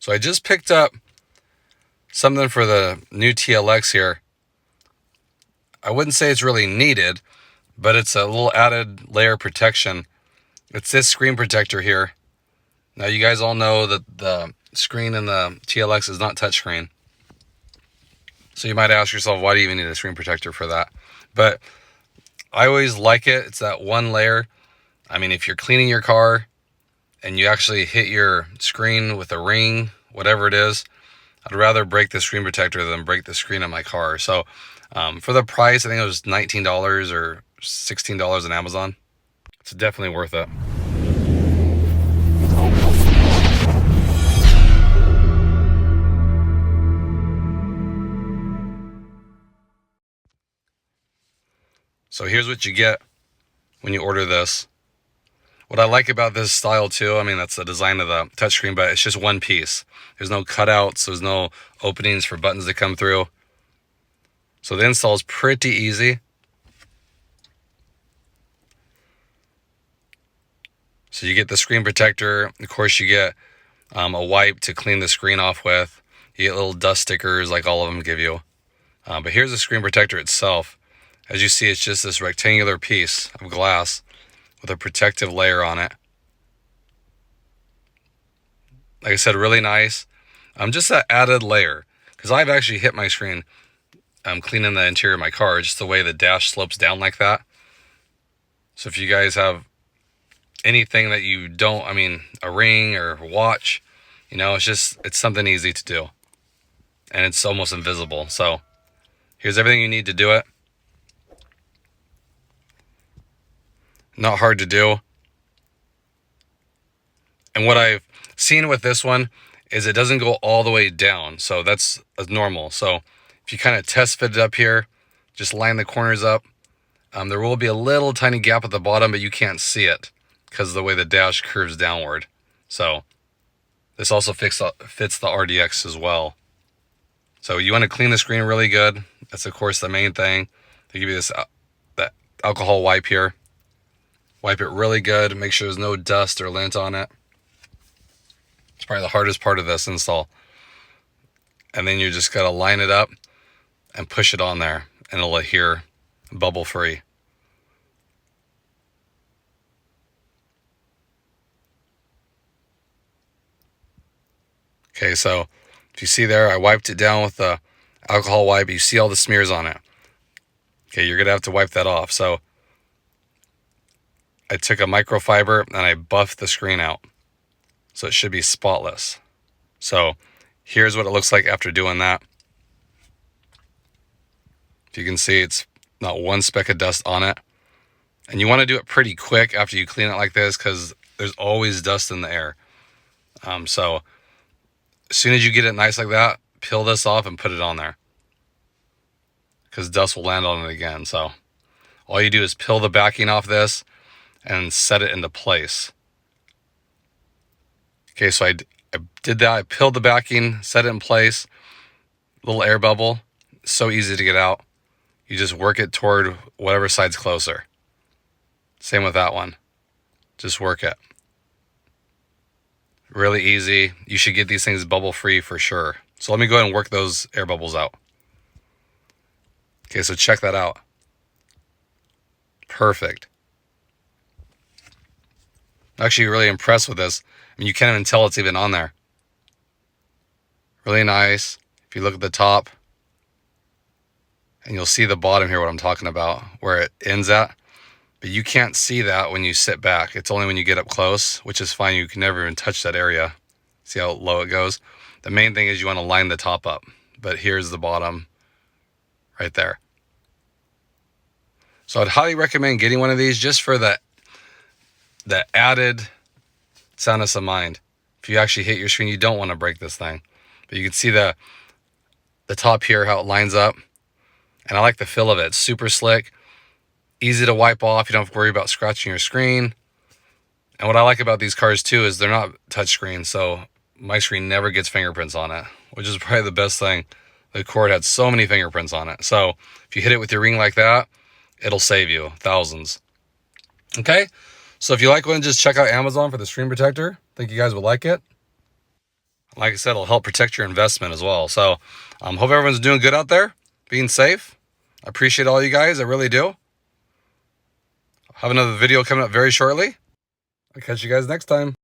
So I just picked up something for the new TLX here. I wouldn't say it's really needed, but it's a little added layer of protection. It's this screen protector here. Now you guys all know that the screen in the TLX is not touchscreen. So you might ask yourself, why do you even need a screen protector for that? But I always like it. It's that one layer. I mean, if you're cleaning your car and you actually hit your screen with a ring, whatever it is, I'd rather break the screen protector than break the screen on my car. So for the price, I think it was $19 or $16 on Amazon. It's definitely worth it. So here's what you get when you order this. What I like about this style too, I mean, that's the design of the touchscreen, but it's just one piece. There's no cutouts, there's no openings for buttons to come through. So the install is pretty easy. So you get the screen protector. Of course, you get a wipe to clean the screen off with. You get little dust stickers like all of them give you. But here's the screen protector itself. As you see, it's just this rectangular piece of glass with a protective layer on it. Like I said, really nice. Just that added layer, because I've actually hit my screen cleaning the interior of my car, just the way the dash slopes down like that. So if you guys have anything that you don't, I mean, a ring or a watch, you know, it's something easy to do. And it's almost invisible. So here's everything you need to do it. Not hard to do. And what I've seen with this one is it doesn't go all the way down. So that's normal. So if you kind of test fit it up here, just line the corners up. There will be a little tiny gap at the bottom, but you can't see it because of the way the dash curves downward. So this also fits the RDX as well. So you want to clean the screen really good. That's of course the main thing. They give you this that alcohol wipe here. Wipe it really good. Make sure there's no dust or lint on it. It's probably the hardest part of this install. And then you just got to line it up and push it on there, and it'll adhere bubble free. Okay, so if you see there, I wiped it down with the alcohol wipe. You see all the smears on it. Okay, you're gonna have to wipe that off. So I took a microfiber and I buffed the screen out, so it should be spotless. So here's what it looks like after doing that. If you can see, it's not one speck of dust on it. And you want to do it pretty quick after you clean it like this, because there's always dust in the air. So as soon as you get it nice like that, peel this off and put it on there, because dust will land on it again. So all you do is peel the backing off this and set it into place. Okay, so I did that. I peeled the backing, set it in place. Little air bubble. So easy to get out. You just work it toward whatever side's closer. Same with that one. Just work it. Really easy. You should get these things bubble free for sure. So let me go ahead and work those air bubbles out. Okay, so check that out. Perfect. I'm actually really impressed with this. I mean, you can't even tell it's even on there. Really nice. If you look at the top, and you'll see the bottom here, what I'm talking about, where it ends at. But you can't see that when you sit back. It's only when you get up close, which is fine. You can never even touch that area. See how low it goes? The main thing is you want to line the top up. But here's the bottom right there. So I'd highly recommend getting one of these just for the added soundness of mind. If you actually hit your screen, you don't want to break this thing. But you can see the top here, how it lines up. And I like the feel of it. It's super slick. Easy to wipe off. You don't have to worry about scratching your screen. And what I like about these cars too is they're not touchscreen. So my screen never gets fingerprints on it, which is probably the best thing. The Accord had so many fingerprints on it. So if you hit it with your ring like that, it'll save you thousands. Okay. So if you like one, just check out Amazon for the screen protector. Think you guys would like it. Like I said, it'll help protect your investment as well. So hope everyone's doing good out there, being safe. I appreciate all you guys. I really do. Have another video coming up very shortly. I'll catch you guys next time.